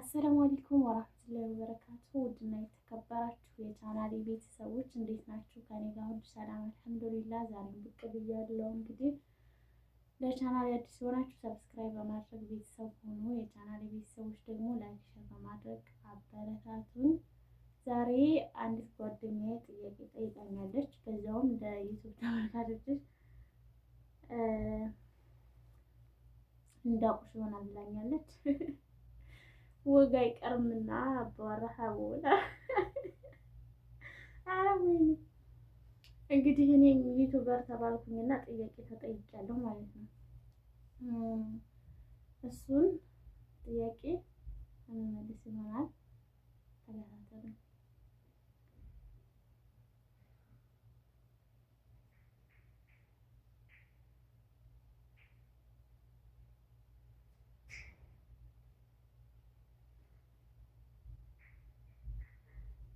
አሰላሙ አለይኩም ወራህመቱላሂ ወበረካቱ። ውድና የተከበራችሁ የቻናሌ ቤተሰቦች እንዴት ናችሁ? ከኔ ጋር ሁሉ ሰላም አልሐምዱሊላህ። ዛሬም ብቅ ብያለሁ። እንግዲህ ለቻናሌ አዲስ የሆናችሁ ሰብስክራይብ በማድረግ ቤተሰብ ሆኑ። የቻናሌ ቤተሰቦች ደግሞ ላይክ፣ ሼር በማድረግ አበረታቱን። ዛሬ አንዲት ጓደኛዬ ጥያቄ ጠይቃኛለች። በዛውም ለዩቲዩብ ተመልካቾች እንዳውቁሽ ይሆናል ብላኛለች። ወግ አይቀርምና አባወራህ አቦላ አረሙኝ። እንግዲህ እኔም ዩቲዩበር ተባልኩኝና ጥያቄ ተጠይቄያለሁ ማለት ነው። እሱን ጥያቄ እንመልስ ይሆናል። ተከታተሉ።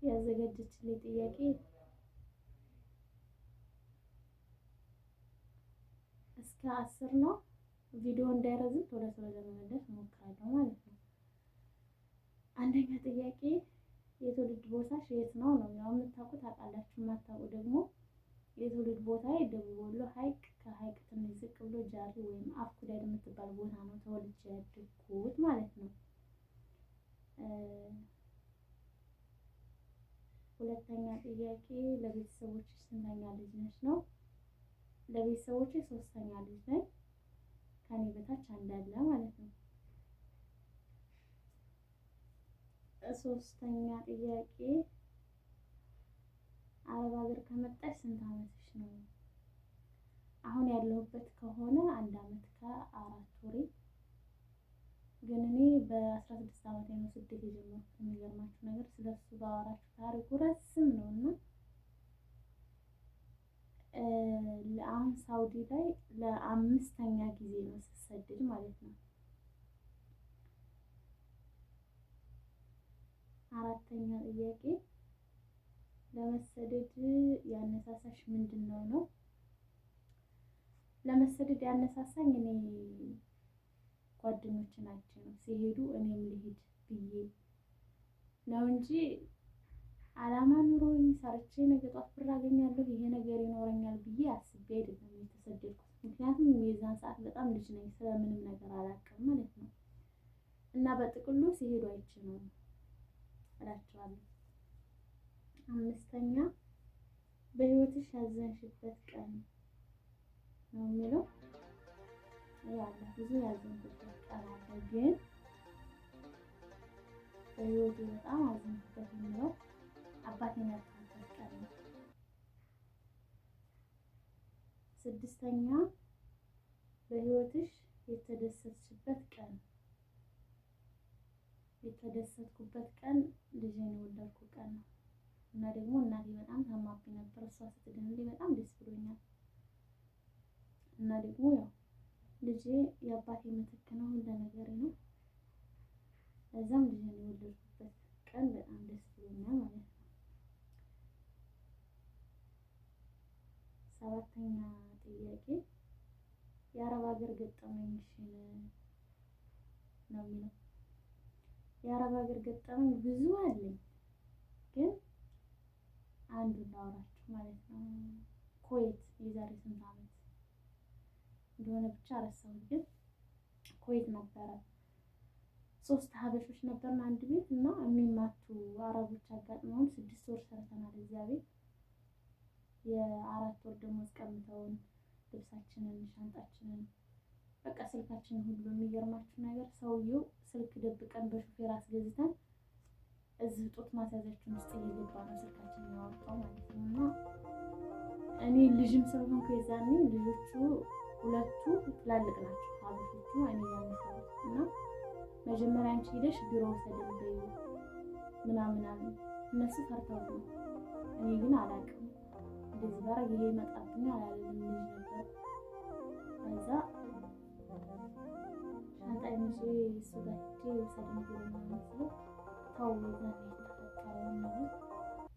ያዘጋጀችልኝ ጥያቄ እስከ 10 ነው። ቪዲዮ እንዳይረዝም ቶሎ ለመመለስ እሞክራለሁ ማለት ነው። አንደኛ ጥያቄ የትውልድ ቦታሽ የት ነው ነው? ያው የምታውቁት ታውቃላችሁ፣ የማታውቁ ደግሞ የትውልድ ቦታዬ ደቡብ ወሎ ሐይቅ፣ ከሐይቅ ትንሽ ዝቅ ብሎ ጃሪ ወይም አፍኩዳድ የምትባል ቦታ ነው ተወልጄ ያደግኩት ማለት ነው። ሁለተኛ ጥያቄ ለቤተሰቦች ስንተኛ ልጅ ነሽ ነው? ለቤተሰቦች ሶስተኛ ልጅ ነኝ። ከኔ በታች አንድ አለ ማለት ነው። ሶስተኛ ጥያቄ አረብ ሀገር ከመጣሽ ስንት አመትሽ ነው? አሁን ያለሁበት ከሆነ 1 አመት ከ4 ወሬ። ግን እኔ በ16 አመት ነው ስደት የጀመርኩት። የሚገርማችሁ ነገር ስለሱ ባወራችሁ ታሪኩ ረስም ነውና ለአሁን ሳውዲ ላይ ለ5ኛ ጊዜ ነው ስሰደድ ማለት ነው። አራተኛ ጥያቄ ለመሰደድ ያነሳሳሽ ምንድን ነው ነው? ለመሰደድ ያነሳሳኝ እኔ ጓደኞቼ ናቸው ሲሄዱ እኔም ልሂድ ብዬ ነው እንጂ አላማ ኑሮኝ ሰርቼ ነገ ጧት ብር አገኛለሁ ይሄ ነገር ይኖረኛል ብዬ አስቤ አይደለም የተሰደድኩት። ምክንያቱም የዛን ሰዓት በጣም ልጅ ነኝ፣ ስለምንም ነገር አላውቅም ማለት ነው። እና በጥቅሉ ሲሄዱ አይቼ ነው እላቸዋለሁ። 5ኛ በህይወትሽ ያዘንሽበት ቀን ነው የሚለው። ያለ ብዙ ያዘንኩበት ቀን አለ፣ ግን በህይወቴ በጣም ያዘንኩበት የሚለው አባቴን ያጣሁበት ቀን ነው። 6ኛ በህይወትሽ የተደሰትሽበት ቀን። የተደሰትኩበት ቀን ልጄን የወለድኩ ቀን ነው። እና ደግሞ እናቴ በጣም ታማብኝ ነበር። እሷ ስትድንልኝ በጣም ደስ ብሎኛል። እና ደግሞ ያው ልጄ የአባቴ ምትክ ነው፣ ሁሉ ነገሬ ነው። እዛም ልጄን የወለድኩበት ቀን በጣም ደስ ብሎኛል ማለት ነው። 7ኛ ጥያቄ የአረብ ሀገር ገጠመኝሽን ነው የሚለው። የአረብ ሀገር ገጠመኝ ብዙ አለኝ፣ ግን አንዱን ላውራችሁ ማለት ነው። ኩዌት የዛሬ ስንት አመት እንደሆነ ብቻ ረሳሁት፣ ግን ኩዌት ነበረ። 3 ሀበሾች ነበርን አንድ ቤት እና የሚማቱ አረቦች አጋጥመውን 6 ወር ሰርተናል እዚያ ቤት። የ4 ወር ደሞዝ ቀምተውን ልብሳችንን፣ ሻንጣችንን፣ በቃ ስልካችንን ሁሉ። የሚገርማችሁ ነገር ሰውየው ስልክ ደብቀን በሹፌር አስገዝተን እዚህ ጡት ማስያዛችን ውስጥ እየገባ ነው ስልካችንን ያወጣው ማለት ነው። እና እኔ ልጅም ስለሆንኩ የዛኔ ልጆቹ 2ቱ ትላልቅ ናቸው ሀበሾቹ፣ እኔ ያነሳሁት እና መጀመሪያ አንቺ ሄደሽ ቢሮ ወሰደን በይ ምናምን አሉ። እነሱ ፈርተው ነው። እኔ ግን አላውቅም እንደዚህ ጋር ይሄ ይመጣብኛል አላለም። ልጅ ነበር። ከዛ ሻንጣዬን ይዤ እሱ ጋር ሄጄ ወሰደን ቢሮ ምናምን ስለው ተው ዛሬ የተፈጠረውን ነገር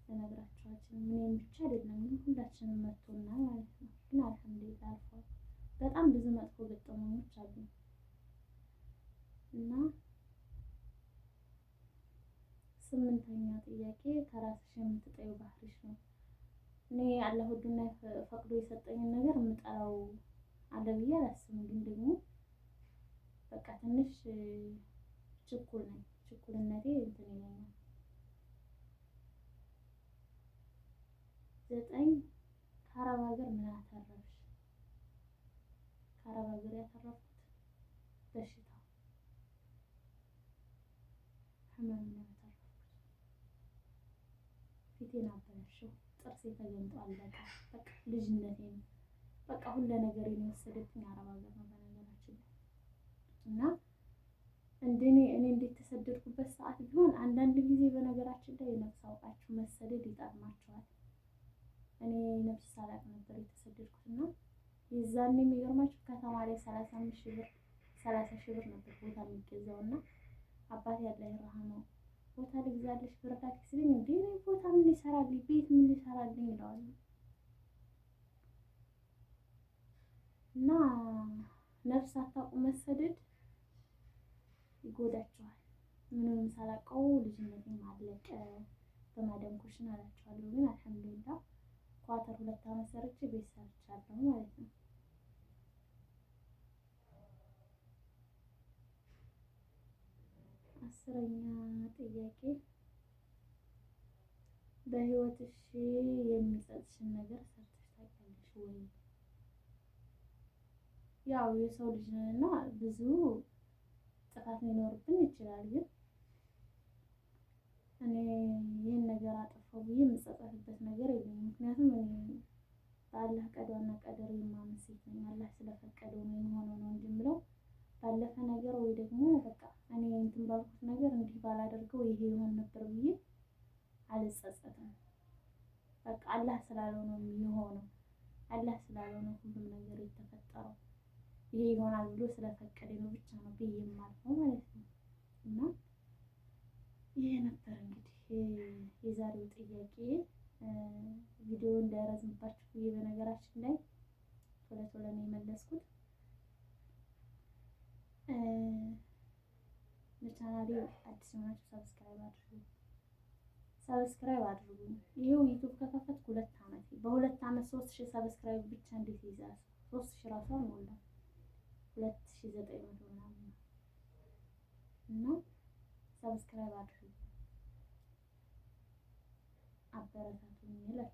ልነግራችሁ አልችልም። እኔም ብቻ አይደለም ግን ሁላችንም መጥቶናል ማለት ነው። ግን አልሐምዱሊላህ አልፏል። በጣም ብዙ መጥፎ ገጠመኞች አሉ እና 8ኛ ጥያቄ ከራስሽ የምትጠይው ባህሪሽ ነው? እኔ አላህ ሁሉን ፈቅዶ የሰጠኝን ነገር የምጠላው አለ ብዬ አላስብም። ግን ደግሞ በቃ ትንሽ ችኩል ነኝ። ችኩልነቴ እንትን ይለኛል። 9 ከአረብ ሀገር ምን አተረፍሽ? ከአረብ ሀገር ያተረፍኩት በሽታ ህመም ነው ያተረፍኩት። ፊቴን አበላሸው፣ ጥርሴ ተገምጧል። በቃ ልጅነቴን በቃ ሁሉ ነገሬን የወሰደብኝ አረብ ሀገር ነው በነገራችን ላይ። እና እኔ እንዴት ተሰደድኩበት ሰዓት ቢሆን አንዳንድ ጊዜ በነገራችን ላይ ነፍስ አውቃችሁ መሰደድ ይጠቅማችኋል። እኔ ነፍስ ሳላቅ ነበር የተሰደድኩት እና የዛኔ የሚገርማችሁ ከተማ ላይ 30 ሺህ ብር ነበር ቦታ የሚገዛው እና አባቴ ያለ ይረሃመው ቦታ ልግዛልሽ ብር ላኪ ሲለኝ እንዴ ቦታ ምን ሊሰራልኝ ቤት ምን ሊሰራልኝ ይለዋል። እና ነፍስ አታውቁ መሰደድ ይጎዳቸዋል። ምንም ሳላውቀው ልጅነቴም አለቀ በማዳም ኩሽና አላቸዋለሁ። ግን አልሐምዱሊላህ ኳተር 2 ዓመት ሰርቼ ቤት ሰርቻለሁ ማለት ነው። 10ኛ ጥያቄ በህይወትሽ የሚጸጽሽን ነገር ሰርተሽ ታውቂያለሽ ወይ? ያው የሰው ልጅ ነንና ብዙ ጥፋት ሊኖርብን ይችላል። ግን እኔ ይህን ነገር አጠፋሁ ብዬ የምጸጸትበት ነገር የለኝም። ምክንያቱም እኔ በአላህ ቀዷና ቀደር የማምን ሴት ነኝ። አላህ ስለፈቀደው ነው የሚሆነው ነው እንጂ የምለው ባለፈ ነገር ወይ ደግሞ በቃ እኔ እንትን ባልኩት ነገር እንዲህ ባላደርገው ይሄ ይሆን ነበር ብዬ አልጸጸትም። በቃ አላህ ስላለው ነው የሚሆነው። አላህ ስላለው ነው ሁሉም ነገር የተፈጠረው። ይሄ ይሆናል ብሎ ስለፈቀደ ነው ብቻ ነው ብዬ የማልፈው ማለት ነው። እና ይሄ ነበር እንግዲህ የዛሬው ጥያቄ። ቪዲዮ እንዳይረዝምባችሁ ብዬ በነገራችን ላይ ቶሎ ነው የመለስኩት። ለቻናሌ አዲስ የሆናችሁ ሰብስክራይብ አድርጉኝ። ይሄው ዩቲዩብ ከከፈትኩ 2 ዓመት በ2 ዓመት 3000 ሰብስክራይብ ብቻ እንዴት ይዛል? 3000 ራሱ አልሞላም። 2900 ምናምን እና ሰብስክራይብ አድርጉ፣ አበረታቱኝ ይላል።